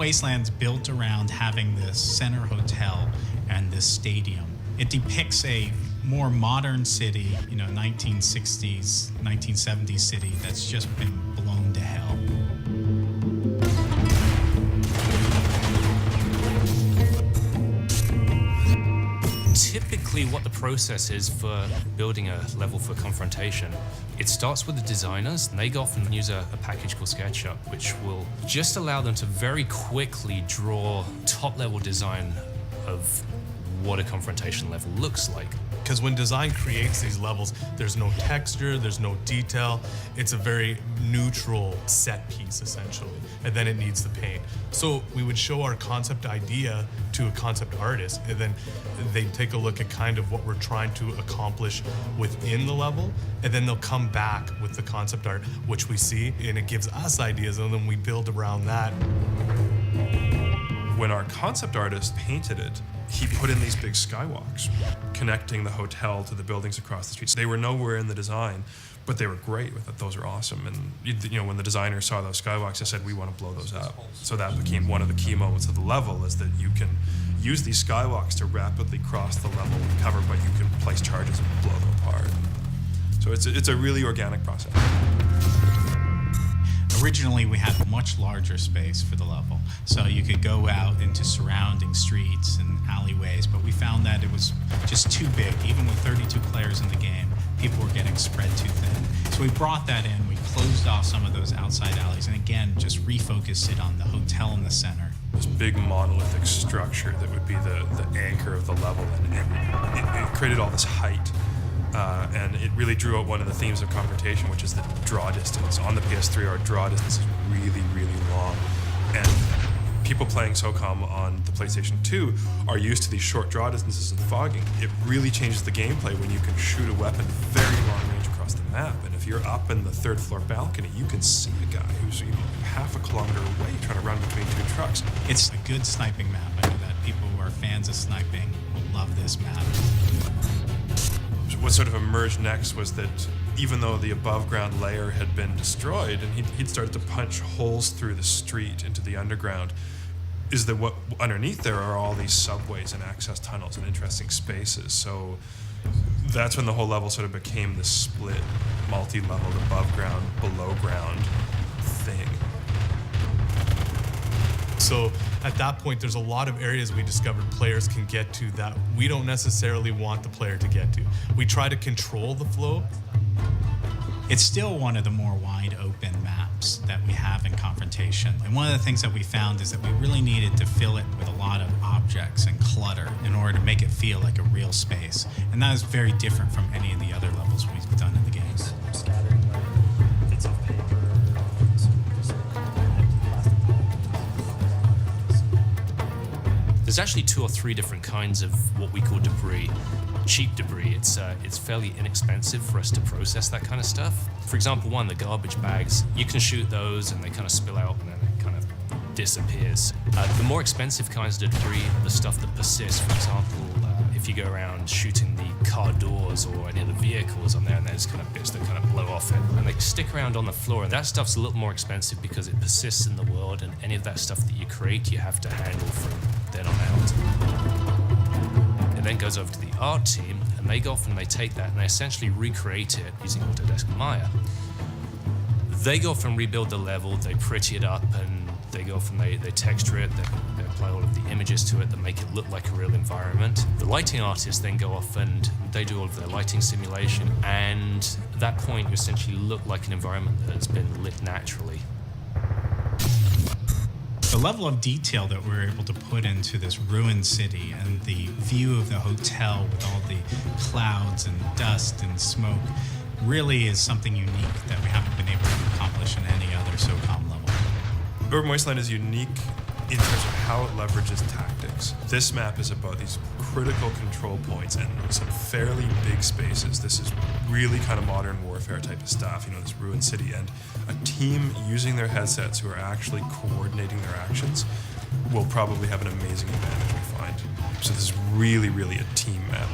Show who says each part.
Speaker 1: Wasteland's built around having this center hotel and this stadium. It depicts a more modern city, 1960s, 1970s city that's just been blown to hell.
Speaker 2: Typically what the process is for building a level for Confrontation, it starts with the designers, and they go off and use a package called SketchUp, which will just allow them to very quickly draw top-level design of what a Confrontation level looks like.
Speaker 3: Because when design creates these levels, there's no texture, there's no detail. It's a very neutral set piece, essentially, and then it needs the paint. So we would show our concept idea to a concept artist, and then they take a look at kind of what we're trying to accomplish within the level, and then they'll come back with the concept art, which we see, and it gives us ideas, and then we build around that.
Speaker 4: When our concept artist painted it, he put in these big skywalks connecting the hotel to the buildings across the street. So they were nowhere in the design, but they were great with it. Those are awesome. And when the designer saw those skywalks, they said, we want to blow those up. So that became one of the key moments of the level, is that you can use these skywalks to rapidly cross the level and cover, but you can place charges and blow them apart. So it's a really organic process.
Speaker 1: Originally, we had a much larger space for the level, so you could go out into surrounding streets and alleyways, but we found that it was just too big. Even with 32 players in the game, people were getting spread too thin. So we brought that in, we closed off some of those outside alleys, and again, just refocused it on the hotel in the center.
Speaker 4: This big monolithic structure that would be the anchor of the level, and it created all this height. And it really drew out one of the themes of Confrontation, which is the draw distance. On the PS3, our draw distance is really, really long. And people playing Socom on the PlayStation 2 are used to these short draw distances and fogging. It really changes the gameplay when you can shoot a weapon very long range across the map. And if you're up in the third floor balcony, you can see a guy who's half a kilometer away trying to run between two trucks.
Speaker 1: It's a good sniping map. I know that people who are fans of sniping will love this map.
Speaker 4: What sort of emerged next was that even though the above ground layer had been destroyed and he'd started to punch holes through the street into the underground, is that what underneath there are all these subways and access tunnels and interesting spaces. So that's when the whole level sort of became this split, multi-leveled above ground, below ground thing.
Speaker 3: So at that point, there's a lot of areas we discovered players can get to that we don't necessarily want the player to get to. We try to control the flow.
Speaker 1: It's still one of the more wide open maps that we have in Confrontation. And one of the things that we found is that we really needed to fill it with a lot of objects and clutter in order to make it feel like a real space. And that is very different from any of the other levels we've done in the games.
Speaker 2: There's actually 2 or 3 different kinds of what we call debris. Cheap debris, it's fairly inexpensive for us to process that kind of stuff. For example, the garbage bags, you can shoot those and they kind of spill out and then it kind of disappears. The more expensive kinds of debris are the stuff that persists. For example, if you go around shooting the car doors or any of the vehicles on there, and there's kind of bits that kind of blow off it, and they stick around on the floor, and that stuff's a little more expensive because it persists in the world, and any of that stuff that you create, you have to handle from then on out. It then goes over to the art team, and they go off and they take that and they essentially recreate it using Autodesk Maya. They go off and rebuild the level, they pretty it up, and they go off and they texture it, they apply all of the images to it that make it look like a real environment. The lighting artists then go off and they do all of their lighting simulation, and at that point you essentially look like an environment that has been lit naturally.
Speaker 1: The level of detail that we're able to put into this ruined city and the view of the hotel with all the clouds and dust and smoke really is something unique that we haven't been able to accomplish in any other Socom level.
Speaker 4: Urban Wasteland is unique in terms of how it leverages tactics. This map is about these critical control points and some fairly big spaces. This is really kind of modern warfare type of stuff, this ruined city, and a team using their headsets who are actually coordinating their actions will probably have an amazing advantage, we find. So this is really, really a team map.